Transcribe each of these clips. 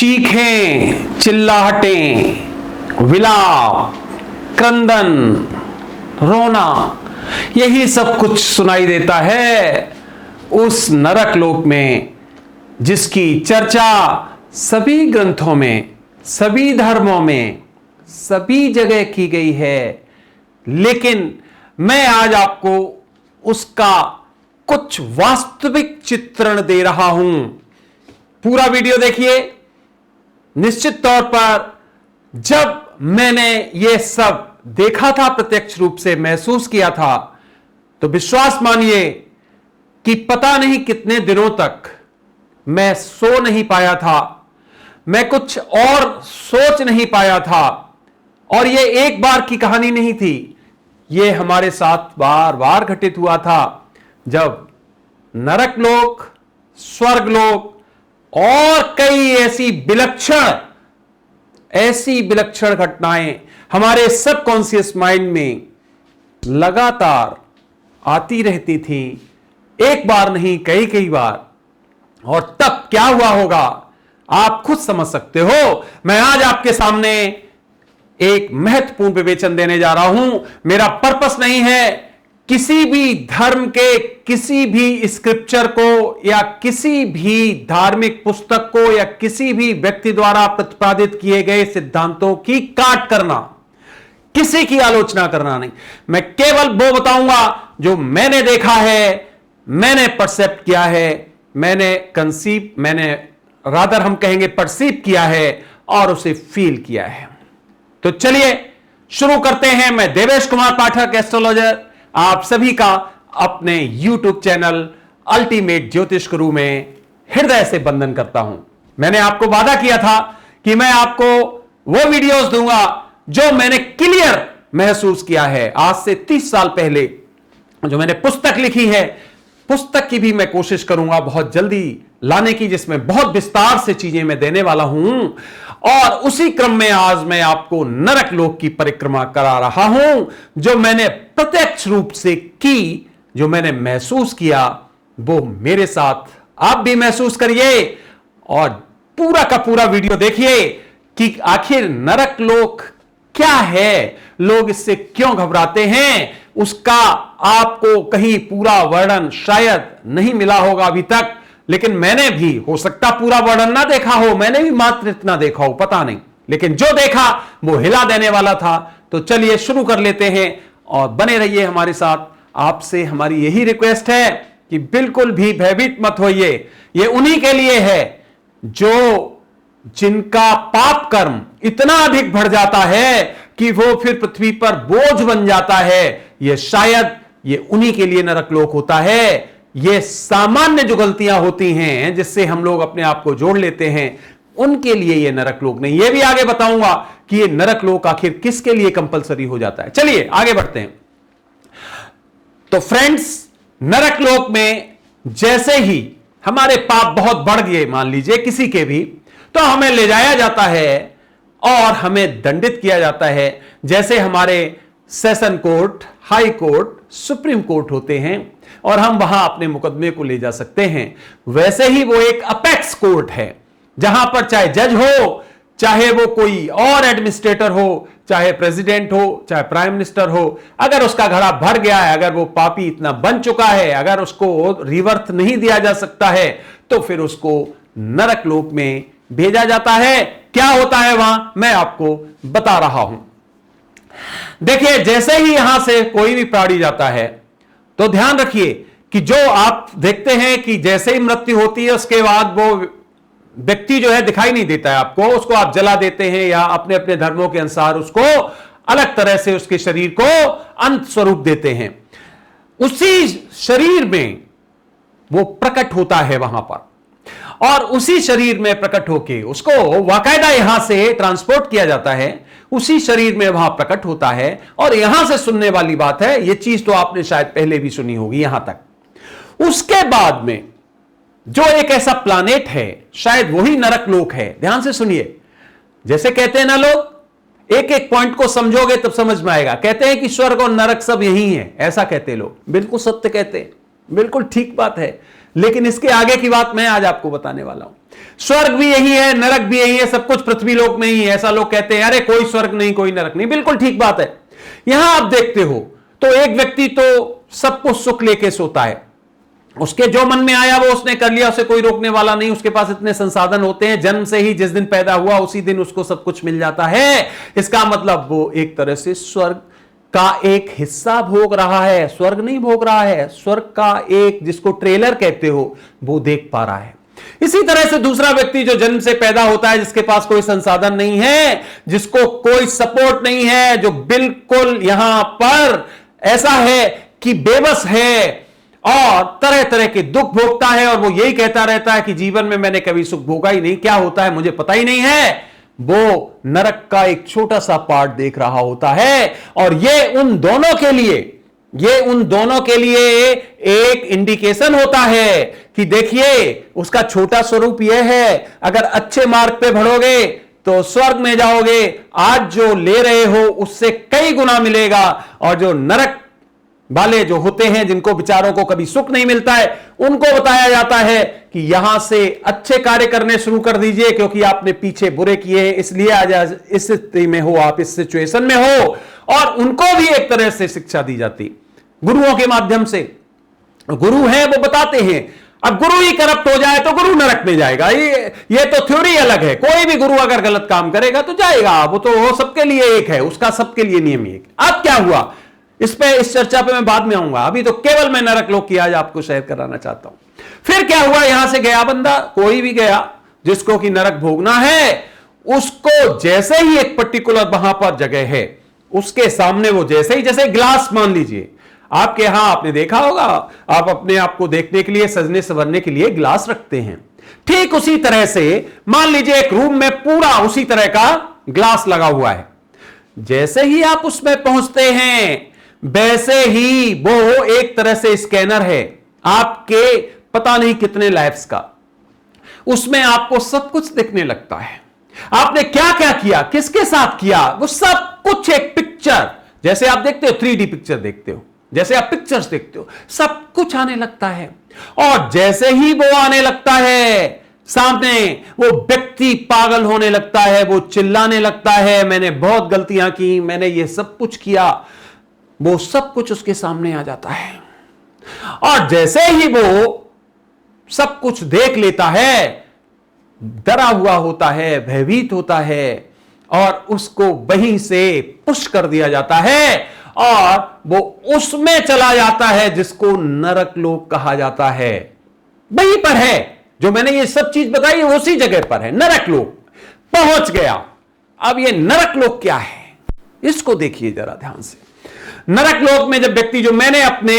चीखें, चिल्लाहटें, विलाप, क्रंदन, रोना, यही सब कुछ सुनाई देता है उस नरक लोक में जिसकी चर्चा सभी ग्रंथों में, सभी धर्मों में, सभी जगह की गई है। लेकिन मैं आज आपको उसका कुछ वास्तविक चित्रण दे रहा हूं। पूरा वीडियो देखिए। निश्चित तौर पर जब मैंने यह सब देखा था, प्रत्यक्ष रूप से महसूस किया था, तो विश्वास मानिए कि पता नहीं कितने दिनों तक मैं सो नहीं पाया था, मैं कुछ और सोच नहीं पाया था। और यह एक बार की कहानी नहीं थी, यह हमारे साथ बार बार घटित हुआ था जब नरक लोक, स्वर्ग लोक और कई ऐसी विलक्षण घटनाएं हमारे सबकॉन्शियस माइंड में लगातार आती रहती थी, एक बार नहीं कई कई बार। और तब क्या हुआ होगा आप खुद समझ सकते हो। मैं आज आपके सामने एक महत्वपूर्ण विवेचन देने जा रहा हूं। मेरा पर्पस नहीं है किसी भी धर्म के किसी भी स्क्रिप्चर को या किसी भी धार्मिक पुस्तक को या किसी भी व्यक्ति द्वारा प्रतिपादित किए गए सिद्धांतों की काट करना, किसी की आलोचना करना नहीं। मैं केवल वो बताऊंगा जो मैंने देखा है, मैंने परसेप्ट किया है, मैंने रादर हम कहेंगे परसीव किया है और उसे फील किया है। तो चलिए शुरू करते हैं। मैं देवेश कुमार पाठक, एस्ट्रोलॉजर, आप सभी का अपने YouTube चैनल अल्टीमेट ज्योतिष गुरु में हृदय से वंदन करता हूं। मैंने आपको वादा किया था कि मैं आपको वो वीडियोस दूंगा जो मैंने क्लियर महसूस किया है। आज से 30 साल पहले जो मैंने पुस्तक लिखी है, पुस्तक की भी मैं कोशिश करूंगा बहुत जल्दी लाने की, जिसमें बहुत विस्तार से चीजें मैं देने वाला हूं। और उसी क्रम में आज मैं आपको नरक लोक की परिक्रमा करा रहा हूं, जो मैंने प्रत्यक्ष रूप से की, जो मैंने महसूस किया, वो मेरे साथ आप भी महसूस करिए और पूरा का पूरा वीडियो देखिए कि आखिर नरक लोक क्या है, लोग इससे क्यों घबराते हैं। उसका आपको कहीं पूरा वर्णन शायद नहीं मिला होगा अभी तक, लेकिन मैंने भी हो सकता पूरा वर्णन ना देखा हो, मैंने भी मात्र इतना देखा हो, पता नहीं, लेकिन जो देखा वो हिला देने वाला था। तो चलिए शुरू कर लेते हैं और बने रहिए हमारे साथ। आपसे हमारी यही रिक्वेस्ट है कि बिल्कुल भी भयभीत मत होइए। ये उन्हीं के लिए है जो जिनका पाप कर्म इतना अधिक बढ़ जाता है कि वो फिर पृथ्वी पर बोझ बन जाता है। ये शायद ये उन्हीं के लिए नरक लोक होता है। ये सामान्य जो गलतियां होती हैं जिससे हम लोग अपने आप को जोड़ लेते हैं, उनके लिए ये नरक लोक नहीं। ये भी आगे बताऊंगा कि ये नरक लोक आखिर किसके लिए कंपलसरी हो जाता है। चलिए आगे बढ़ते हैं। तो फ्रेंड्स, नरक लोक में जैसे ही हमारे पाप बहुत बढ़ गए, मान लीजिए किसी के भी, तो हमें ले जाया जाता है और हमें दंडित किया जाता है। जैसे हमारे session court, high court, supreme court होते हैं और हम वहां अपने मुकदमे को ले जा सकते हैं, वैसे ही वो एक अपेक्स कोर्ट है जहां पर चाहे जज हो, चाहे वो कोई और एडमिनिस्ट्रेटर हो, चाहे प्रेसिडेंट हो, चाहे प्राइम मिनिस्टर हो, अगर उसका घड़ा भर गया है, अगर वो पापी इतना बन चुका है, अगर उसको रिवर्थ नहीं दिया जा सकता है, तो फिर उसको नरक लोक में भेजा जाता है। क्या होता है वहां, मैं आपको बता रहा हूं। देखिए, जैसे ही यहां से कोई भी प्राणी जाता है तो ध्यान रखिए कि जो आप देखते हैं कि जैसे ही मृत्यु होती है उसके बाद वो व्यक्ति जो है दिखाई नहीं देता है आपको, उसको आप जला देते हैं या अपने अपने धर्मों के अनुसार उसको अलग तरह से उसके शरीर को अंत स्वरूप देते हैं। उसी शरीर में वो प्रकट होता है वहां पर, और उसी शरीर में प्रकट होके उसको बाकायदा यहां से ट्रांसपोर्ट किया जाता है, उसी शरीर में वहां प्रकट होता है। और यहां से सुनने वाली बात है, यह चीज तो आपने शायद पहले भी सुनी होगी यहां तक। उसके बाद में जो एक ऐसा प्लानेट है, शायद वही नरक लोक है। ध्यान से सुनिए। जैसे कहते हैं ना लोग, एक एक पॉइंट को समझोगे तब समझ में आएगा। कहते हैं कि स्वर्ग और नरक सब यही है, ऐसा कहते हैं लोग। बिल्कुल सत्य कहते हैं, बिल्कुल ठीक बात है। लेकिन इसके आगे की बात मैं आज आपको बताने वाला हूं। स्वर्ग भी यही है, नरक भी यही है, सब कुछ पृथ्वी लोक में ही है। ऐसा लोग कहते हैं, अरे कोई स्वर्ग नहीं, कोई नरक नहीं। बिल्कुल ठीक बात है। यहां आप देखते हो तो एक व्यक्ति तो सब कुछ सुख लेके सोता है, उसके जो मन में आया वो उसने कर लिया, उसे कोई रोकने वाला नहीं। उसके पास इतने संसाधन होते हैं, जन्म से ही जिस दिन पैदा हुआ उसी दिन उसको सब कुछ मिल जाता है। इसका मतलब वो एक तरह से स्वर्ग का एक हिस्सा भोग रहा है, स्वर्ग नहीं भोग रहा है, स्वर्ग का एक, जिसको ट्रेलर कहते हो, वो देख पा रहा है। इसी तरह से दूसरा व्यक्ति जो जन्म से पैदा होता है, जिसके पास कोई संसाधन नहीं है, जिसको कोई सपोर्ट नहीं है, जो बिल्कुल यहां पर ऐसा है कि बेबस है और तरह तरह के दुख भोगता है, और वो यही कहता रहता है कि जीवन में मैंने कभी सुख भोगा ही नहीं, क्या होता है मुझे पता ही नहीं है, वो नरक का एक छोटा सा पार्ट देख रहा होता है। और ये उन दोनों के लिए एक इंडिकेशन होता है कि देखिए उसका छोटा स्वरूप यह है, अगर अच्छे मार्ग पे बढ़ोगे तो स्वर्ग में जाओगे, आज जो ले रहे हो उससे कई गुना मिलेगा। और जो नरक वाले जो होते हैं, जिनको बेचारों को कभी सुख नहीं मिलता है, उनको बताया जाता है कि यहां से अच्छे कार्य करने शुरू कर दीजिए, क्योंकि आपने पीछे बुरे किए, इसलिए आज इस स्थिति में हो, आप इस सिचुएशन में हो। और उनको भी एक तरह से शिक्षा दी जाती गुरुओं के माध्यम से। गुरु हैं, वो बताते हैं। अब गुरु ही करप्ट हो जाए तो गुरु नरक में जाएगा, ये तो थ्योरी अलग है। कोई भी गुरु अगर गलत काम करेगा तो जाएगा, वो तो सबके लिए एक है, उसका सबके लिए नियम एक। अब क्या हुआ, इस चर्चा पे मैं बाद में आऊंगा, अभी तो केवल मैं नरक लोक की आज आपको शेयर कराना चाहता हूं। फिर क्या हुआ, यहां से गया बंदा, कोई भी गया जिसको कि नरक भोगना है, उसको जैसे ही एक पर्टिकुलर वहां पर जगह है, उसके सामने वो जैसे ही, जैसे ग्लास मान लीजिए आपके यहां, आपने देखा होगा, आप अपने आप को देखने के लिए, सजने संवरने के लिए ग्लास रखते हैं। ठीक उसी तरह से मान लीजिए एक रूम में पूरा उसी तरह का ग्लास लगा हुआ है। जैसे ही आप उसमें पहुंचते हैं, वैसे ही वो एक तरह से स्कैनर है आपके पता नहीं कितने लाइफ्स का, उसमें आपको सब कुछ दिखने लगता है। आपने क्या क्या किया, किसके साथ किया, वो सब कुछ एक पिक्चर, जैसे आप देखते हो 3D पिक्चर देखते हो, जैसे आप पिक्चर्स देखते हो, सब कुछ आने लगता है। और जैसे ही वो आने लगता है सामने, वो व्यक्ति पागल होने लगता है, वो चिल्लाने लगता है, मैंने बहुत गलतियां की, मैंने ये सब कुछ किया। वो सब कुछ उसके सामने आ जाता है। और जैसे ही वो सब कुछ देख लेता है, डरा हुआ होता है, भयभीत होता है, और उसको वहीं से पुश कर दिया जाता है और वो उसमें चला जाता है जिसको नरक लोक कहा जाता है। वहीं पर है, जो मैंने ये सब चीज बताई उसी जगह पर है, नरक लोक पहुंच गया। अब ये नरक लोक क्या है, इसको देखिए जरा ध्यान से। नरक लोक में जब व्यक्ति, जो मैंने अपने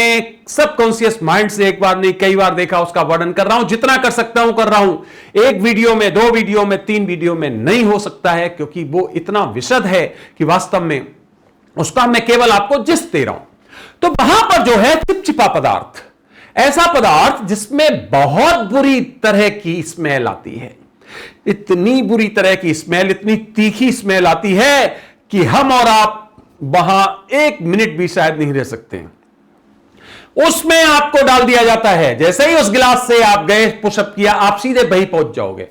सबकॉन्शियस माइंड से एक बार नहीं कई बार देखा, उसका वर्णन कर रहा हूं, जितना कर सकता हूं कर रहा हूं। एक वीडियो में, 2 वीडियो में, 3 वीडियो में नहीं हो सकता है, क्योंकि वो इतना विशद है कि वास्तव में उसका मैं केवल आपको जिस दे रहा हूं। तो वहां पर जो है चिपचिपा पदार्थ, ऐसा पदार्थ जिसमें बहुत बुरी तरह की स्मेल आती है, इतनी बुरी तरह की स्मेल, इतनी तीखी स्मेल आती है कि हम और आप वहां 1 मिनट भी शायद नहीं रह सकते हैं। उसमें आपको डाल दिया जाता है, जैसे ही उस गिलास से आप गए, पुशअप किया, आप सीधे वहीं पहुंच जाओगे।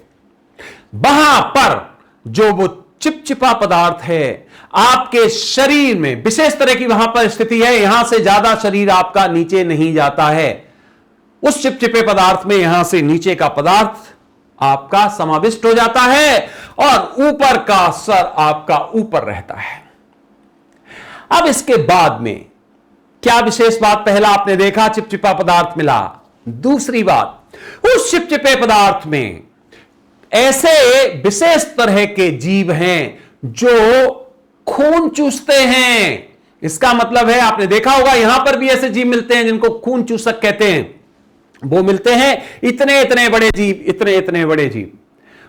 वहां पर जो वो चिपचिपा पदार्थ है आपके शरीर में, विशेष तरह की वहां पर स्थिति है, यहां से ज्यादा शरीर आपका नीचे नहीं जाता है। उस चिपचिपे पदार्थ में यहां से नीचे का पदार्थ आपका समाविष्ट हो जाता है और ऊपर का सर आपका ऊपर रहता है। अब इसके बाद में क्या विशेष बात, पहला आपने देखा चिपचिपा पदार्थ मिला, दूसरी बात, उस चिपचिपे पदार्थ में ऐसे विशेष तरह के जीव हैं जो खून चूसते हैं। इसका मतलब है, आपने देखा होगा यहां पर भी ऐसे जीव मिलते हैं जिनको खून चूसक कहते हैं। वो मिलते हैं इतने इतने बड़े जीव, इतने इतने बड़े जीव,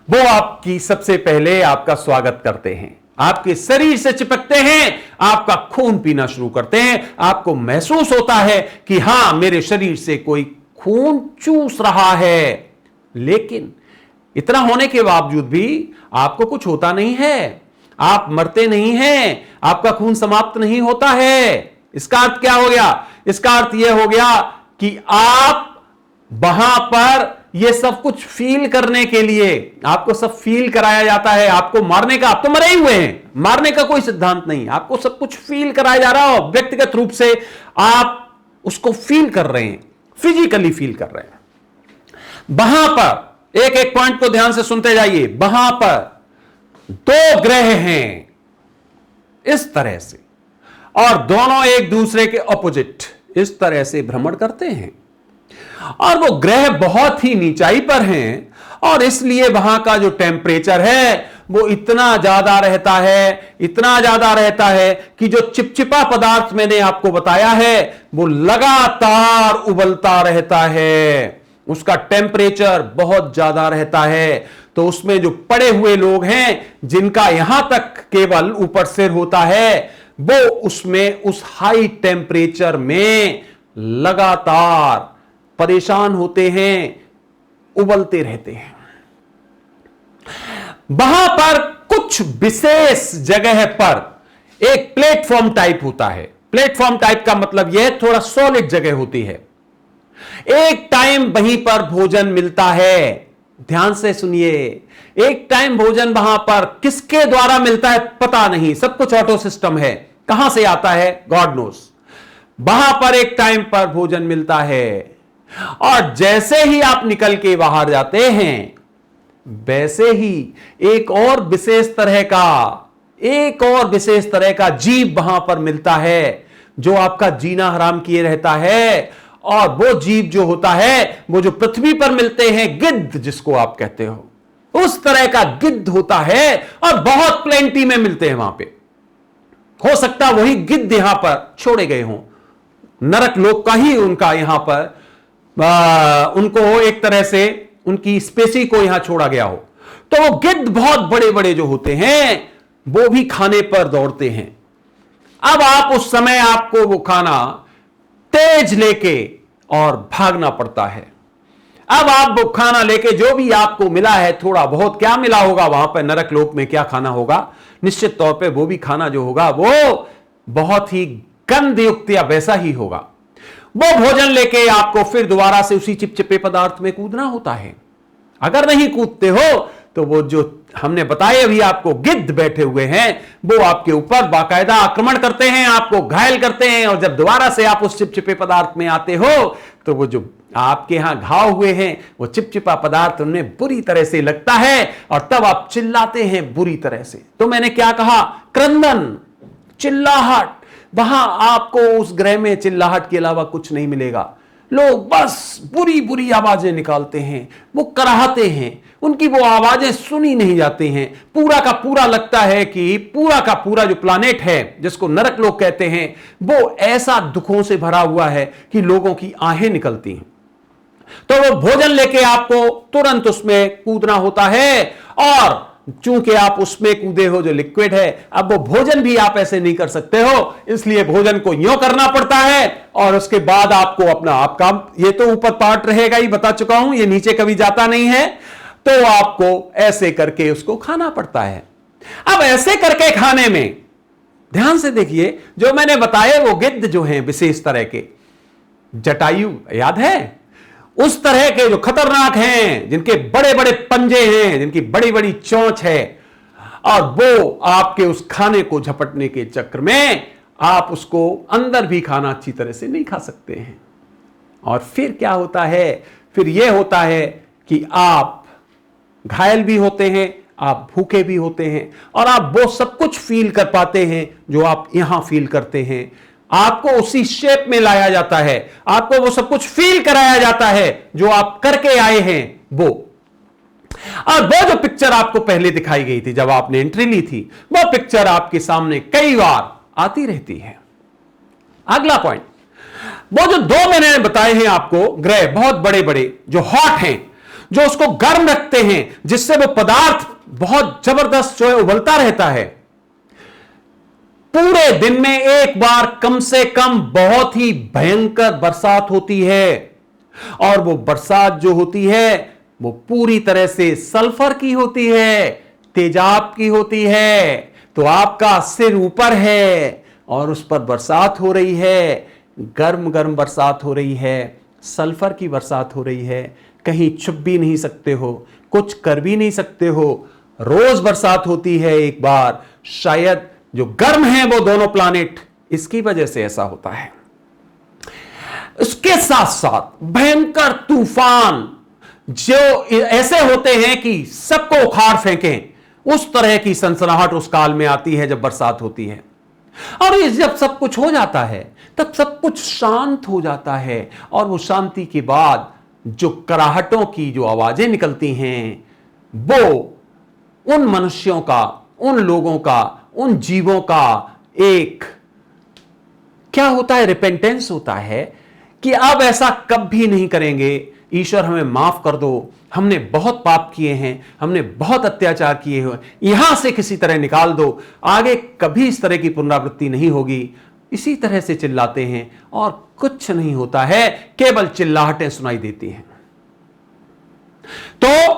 वो आपकी सबसे पहले आपका स्वागत करते हैं, आपके शरीर से चिपकते हैं, आपका खून पीना शुरू करते हैं। आपको महसूस होता है कि हां, मेरे शरीर से कोई खून चूस रहा है, लेकिन इतना होने के बावजूद भी आपको कुछ होता नहीं है, आप मरते नहीं हैं, आपका खून समाप्त नहीं होता है। इसका अर्थ क्या हो गया, इसका अर्थ यह हो गया कि आप वहां पर ये सब कुछ फील करने के लिए आपको सब फील कराया जाता है। आपको मारने का, आप तो मरे ही हुए हैं, मारने का कोई सिद्धांत नहीं, आपको सब कुछ फील कराया जा रहा हो, व्यक्तिगत रूप से आप उसको फील कर रहे हैं, फिजिकली फील कर रहे हैं। वहां पर एक एक पॉइंट को ध्यान से सुनते जाइए। वहां पर दो ग्रह हैं इस तरह से, और दोनों एक दूसरे के ऑपोजिट इस तरह से भ्रमण करते हैं, और वो ग्रह बहुत ही नीचाई पर हैं, और इसलिए वहां का जो टेम्परेचर है वो इतना ज्यादा रहता है, इतना ज्यादा रहता है कि जो चिपचिपा पदार्थ मैंने आपको बताया है वो लगातार उबलता रहता है, उसका टेम्परेचर बहुत ज्यादा रहता है। तो उसमें जो पड़े हुए लोग हैं जिनका यहां तक केवल ऊपर सिर होता है, वो उसमें उस हाई टेम्परेचर में लगातार परेशान होते हैं, उबलते रहते हैं। वहां पर कुछ विशेष जगह पर एक प्लेटफॉर्म टाइप होता है। प्लेटफॉर्म टाइप का मतलब यह थोड़ा सॉलिड जगह होती है। एक टाइम वहीं पर भोजन मिलता है, ध्यान से सुनिए। एक टाइम भोजन वहां पर किसके द्वारा मिलता है पता नहीं, सब कुछ ऑटो सिस्टम है, कहां से आता है गॉड नोस। वहां पर एक टाइम पर भोजन मिलता है, और जैसे ही आप निकल के बाहर जाते हैं वैसे ही एक और विशेष तरह का जीव वहां पर मिलता है जो आपका जीना हराम किए रहता है। और वो जीव जो होता है, वो जो पृथ्वी पर मिलते हैं, गिद्ध जिसको आप कहते हो, उस तरह का गिद्ध होता है, और बहुत प्लेंटी में मिलते हैं वहां पे। हो सकता वही गिद्ध यहां पर छोड़े गए हों, नरक लोक का ही उनका यहां पर उनको एक तरह से उनकी स्पेसी को यहां छोड़ा गया हो। तो वो गिद्ध बहुत बड़े बड़े जो होते हैं वो भी खाने पर दौड़ते हैं। अब आप उस समय आपको वो खाना तेज लेके और भागना पड़ता है। अब आप वो खाना लेके, जो भी आपको मिला है, थोड़ा बहुत क्या मिला होगा वहां पर नरक लोक में, क्या खाना होगा, निश्चित तौर पे वो भी खाना जो होगा वो बहुत ही गंधयुक्त या वैसा ही होगा। वो भोजन लेके आपको फिर दोबारा से उसी चिपचिपे पदार्थ में कूदना होता है। अगर नहीं कूदते हो तो वो जो हमने बताए अभी आपको गिद्ध बैठे हुए हैं, वो आपके ऊपर बाकायदा आक्रमण करते हैं, आपको घायल करते हैं। और जब दोबारा से आप उस चिपचिपे पदार्थ में आते हो तो वो जो आपके यहां घाव हुए हैं, वो चिपचिपा पदार्थ उन्हें बुरी तरह से लगता है, और तब आप चिल्लाते हैं बुरी तरह से। तो मैंने क्या कहा, क्रंदन, चिल्लाहट। वहां आपको उस ग्रह में चिल्लाहट के अलावा कुछ नहीं मिलेगा। लोग बस बुरी बुरी आवाजें निकालते हैं, वो कराहते हैं, उनकी वो आवाजें सुनी नहीं जाती हैं। पूरा का पूरा लगता है कि पूरा का पूरा जो प्लानेट है जिसको नरक लोक कहते हैं, वो ऐसा दुखों से भरा हुआ है कि लोगों की आहें निकलती हैं। तो वो भोजन लेके आपको तुरंत उसमें कूदना होता है, और चूंकि आप उसमें कूदे हो जो लिक्विड है, अब वो भोजन भी आप ऐसे नहीं कर सकते हो, इसलिए भोजन को यूं करना पड़ता है। और उसके बाद आपको अपना आप काम, ये तो ऊपर पार्ट रहेगा ही, बता चुका हूं, ये नीचे कभी जाता नहीं है, तो आपको ऐसे करके उसको खाना पड़ता है। अब ऐसे करके खाने में ध्यान से देखिए, जो मैंने बताया वो गिद्ध जो हैं विशेष तरह के, जटायु याद है, उस तरह के जो खतरनाक हैं, जिनके बड़े बड़े पंजे हैं, जिनकी बड़ी बड़ी चोंच है, और वो आपके उस खाने को झपटने के चक्कर में आप उसको अंदर भी खाना अच्छी तरह से नहीं खा सकते हैं। और फिर क्या होता है, फिर यह होता है कि आप घायल भी होते हैं, आप भूखे भी होते हैं, और आप वो सब कुछ फील कर पाते हैं जो आप यहां फील करते हैं। आपको उसी शेप में लाया जाता है, आपको वो सब कुछ फील कराया जाता है जो आप करके आए हैं वो। और वो जो पिक्चर आपको पहले दिखाई गई थी जब आपने एंट्री ली थी, वो पिक्चर आपके सामने कई बार आती रहती है। अगला पॉइंट, वो जो दो मैंने बताए हैं आपको ग्रह, बहुत बड़े बड़े जो हॉट हैं, जो उसको गर्म रखते हैं, जिससे वो पदार्थ बहुत जबरदस्त जो है उबलता रहता है। पूरे दिन में एक बार कम से कम बहुत ही भयंकर बरसात होती है, और वो बरसात जो होती है वो पूरी तरह से सल्फर की होती है, तेजाब की होती है। तो आपका सिर ऊपर है और उस पर बरसात हो रही है, गर्म गर्म बरसात हो रही है, सल्फर की बरसात हो रही है, कहीं छुप भी नहीं सकते हो, कुछ कर भी नहीं सकते हो, रोज बरसात होती है एक बार, शायद जो गर्म है वो दोनों प्लानेट, इसकी वजह से ऐसा होता है। इसके साथ साथ भयंकर तूफान जो ऐसे होते हैं कि सबको उखाड़ फेंकें, उस तरह की सनसनाहट उस काल में आती है जब बरसात होती है। और ये जब सब कुछ हो जाता है तब सब कुछ शांत हो जाता है, और वो शांति के बाद जो कराहटों की जो आवाजें निकलती हैं वो उन मनुष्यों का, उन लोगों का, उन जीवों का एक क्या होता है, रिपेंटेंस होता है कि अब ऐसा कभी नहीं करेंगे, ईश्वर हमें माफ कर दो, हमने बहुत पाप किए हैं, हमने बहुत अत्याचार किए हैं, यहां से किसी तरह निकाल दो, आगे कभी इस तरह की पुनरावृत्ति नहीं होगी। इसी तरह से चिल्लाते हैं और कुछ नहीं होता है, केवल चिल्लाहटें सुनाई देती हैं। तो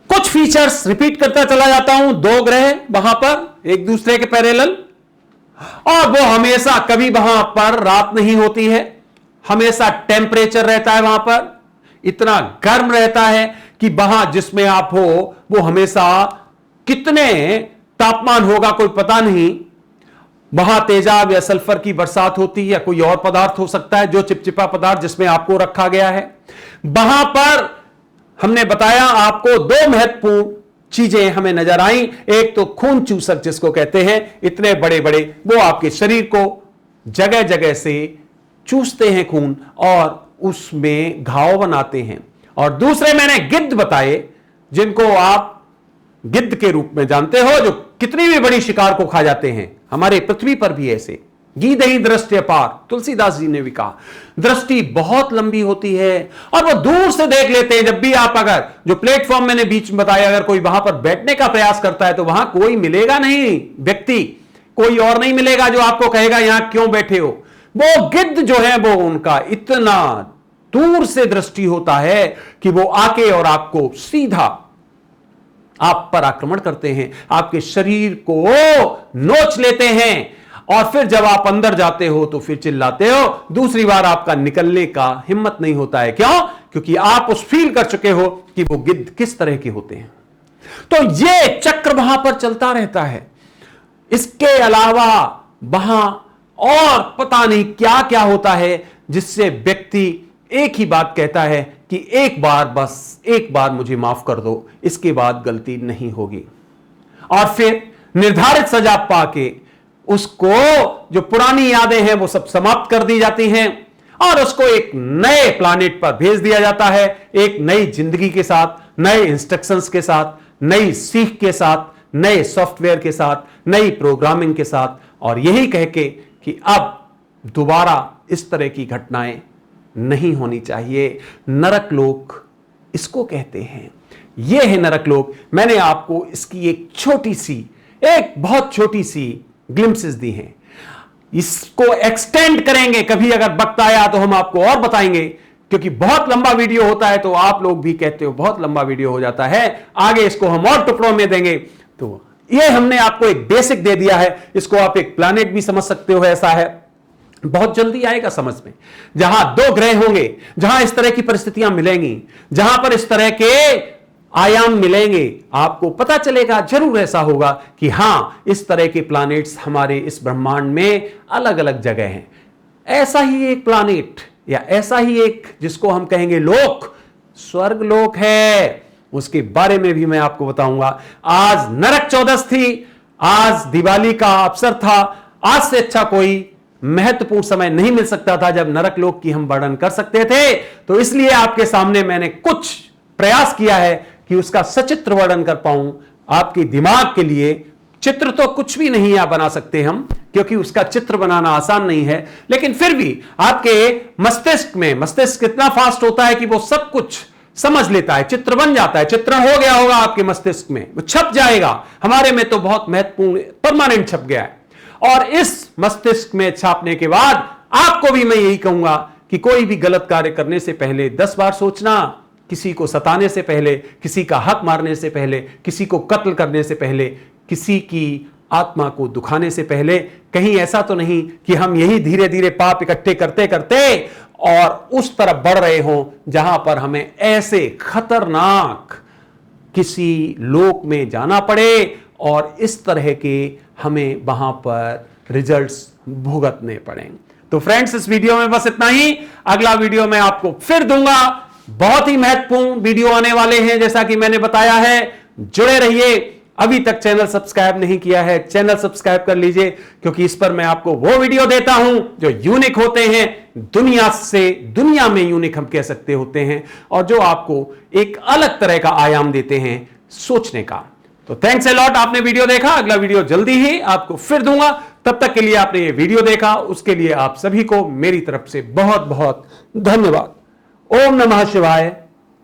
कुछ फीचर्स रिपीट करता चला जाता हूं, दो ग्रह वहां पर एक दूसरे के पैरेलल, और वो हमेशा कभी वहां पर रात नहीं होती है, हमेशा टेम्परेचर रहता है वहां पर, इतना गर्म रहता है कि वहां जिसमें आप हो वो हमेशा कितने तापमान होगा कोई पता नहीं। वहां तेजाब या सल्फर की बरसात होती है, या कोई और पदार्थ हो सकता है जो चिपचिपा पदार्थ जिसमें आपको रखा गया है। वहां पर हमने बताया आपको दो महत्वपूर्ण चीजें हमें नजर आई, एक तो खून चूसक जिसको कहते हैं, इतने बड़े बड़े वो आपके शरीर को जगह जगह से चूसते हैं खून और उसमें घाव बनाते हैं। और दूसरे मैंने गिद्ध बताए, जिनको आप गिद्ध के रूप में जानते हो, जो कितनी भी बड़ी शिकार को खा जाते हैं। हमारे पृथ्वी पर भी ऐसे गीधहि दृष्टि अपार, तुलसीदास जी ने भी कहा, दृष्टि बहुत लंबी होती है और वो दूर से देख लेते हैं। जब भी आप अगर जो प्लेटफॉर्म मैंने बीच में बताया, अगर कोई वहां पर बैठने का प्रयास करता है तो वहां कोई मिलेगा नहीं, व्यक्ति कोई और नहीं मिलेगा जो आपको कहेगा यहां क्यों बैठे हो। वो गिद्ध जो है वो उनका इतना दूर से दृष्टि होता है कि वो आके और आपको सीधा आप पर आक्रमण करते हैं, आपके शरीर को नोच लेते हैं, और फिर जब आप अंदर जाते हो तो फिर चिल्लाते हो। दूसरी बार आपका निकलने का हिम्मत नहीं होता है। क्यों? क्योंकि आप उस फील कर चुके हो कि वो गिद्ध किस तरह के होते हैं। तो ये चक्र वहां पर चलता रहता है। इसके अलावा वहां और पता नहीं क्या क्या होता है, जिससे व्यक्ति एक ही बात कहता है कि एक बार, बस एक बार मुझे माफ कर दो, इसके बाद गलती नहीं होगी। और फिर निर्धारित सजा पाके उसको जो पुरानी यादें हैं वो सब समाप्त कर दी जाती हैं और उसको एक नए प्लैनेट पर भेज दिया जाता है, एक नई जिंदगी के साथ, नए इंस्ट्रक्शंस के साथ, नई सीख के साथ, नए सॉफ्टवेयर के साथ, नई प्रोग्रामिंग के साथ, और यही कह के कि अब दोबारा इस तरह की घटनाएं नहीं होनी चाहिए। नरक लोक इसको कहते हैं। यह है नरक लोक। मैंने आपको इसकी एक छोटी सी, एक बहुत छोटी सी ग्लिम्पसेस दी हैं। इसको एक्सटेंड करेंगे, कभी अगर वक्त आया तो हम आपको और बताएंगे, क्योंकि बहुत लंबा वीडियो होता है। तो आप लोग भी कहते हो बहुत लंबा वीडियो हो जाता है, आगे इसको हम और टुकड़ों में देंगे। तो ये हमने आपको एक बेसिक दे दिया है, इसको आप एक प्लैनेट भी समझ सकते हो। ऐसा है, बहुत जल्दी आएगा समझ में, जहां दो ग्रह होंगे, जहां इस तरह की परिस्थितियां मिलेंगी, जहां पर इस तरह के आयाम मिलेंगे, आपको पता चलेगा, जरूर ऐसा होगा कि हां इस तरह के प्लैनेट्स हमारे इस ब्रह्मांड में अलग अलग जगह हैं। ऐसा ही एक प्लैनेट या ऐसा ही एक जिसको हम कहेंगे लोक, स्वर्ग लोक है, उसके बारे में भी मैं आपको बताऊंगा। आज नरक चौदस थी, आज दिवाली का अवसर था। आज से अच्छा कोई महत्वपूर्ण समय नहीं मिल सकता था जब नरक लोक की हम वर्णन कर सकते थे। तो इसलिए आपके सामने मैंने कुछ प्रयास किया है कि उसका सचित्र वर्णन कर पाऊं आपके दिमाग के लिए। चित्र तो कुछ भी नहीं आप बना सकते हम, क्योंकि उसका चित्र बनाना आसान नहीं है, लेकिन फिर भी आपके मस्तिष्क में, मस्तिष्क कितना फास्ट होता है कि वो सब कुछ समझ लेता है, चित्र बन जाता है। चित्र हो गया होगा आपके मस्तिष्क में, वो छप जाएगा। हमारे में तो बहुत महत्वपूर्ण परमानेंट छप गया है। और इस मस्तिष्क में छापने के बाद आपको भी मैं यही कहूंगा कि कोई भी गलत कार्य करने से पहले 10 बार सोचना, किसी को सताने से पहले, किसी का हक मारने से पहले, किसी को कत्ल करने से पहले, किसी की आत्मा को दुखाने से पहले, कहीं ऐसा तो नहीं कि हम यही धीरे धीरे पाप इकट्ठे करते करते और उस तरफ बढ़ रहे हों जहां पर हमें ऐसे खतरनाक किसी लोक में जाना पड़े और इस तरह के हमें वहां पर रिजल्ट्स भुगतने पड़े। तो फ्रेंड्स, इस वीडियो में बस इतना ही। अगला वीडियो मैं आपको फिर दूंगा। बहुत ही महत्वपूर्ण वीडियो आने वाले हैं, जैसा कि मैंने बताया है। जुड़े रहिए। अभी तक चैनल सब्सक्राइब नहीं किया है, चैनल सब्सक्राइब कर लीजिए, क्योंकि इस पर मैं आपको वो वीडियो देता हूं जो यूनिक होते हैं, दुनिया में यूनिक हम कह सकते होते हैं, और जो आपको एक अलग तरह का आयाम देते हैं सोचने का। तो थैंक्स अ लॉट, आपने वीडियो देखा। अगला वीडियो जल्दी ही आपको फिर दूंगा। तब तक के लिए आपने ये वीडियो देखा, उसके लिए आप सभी को मेरी तरफ से बहुत बहुत धन्यवाद। ओम नमः शिवाय।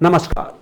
नमस्कार।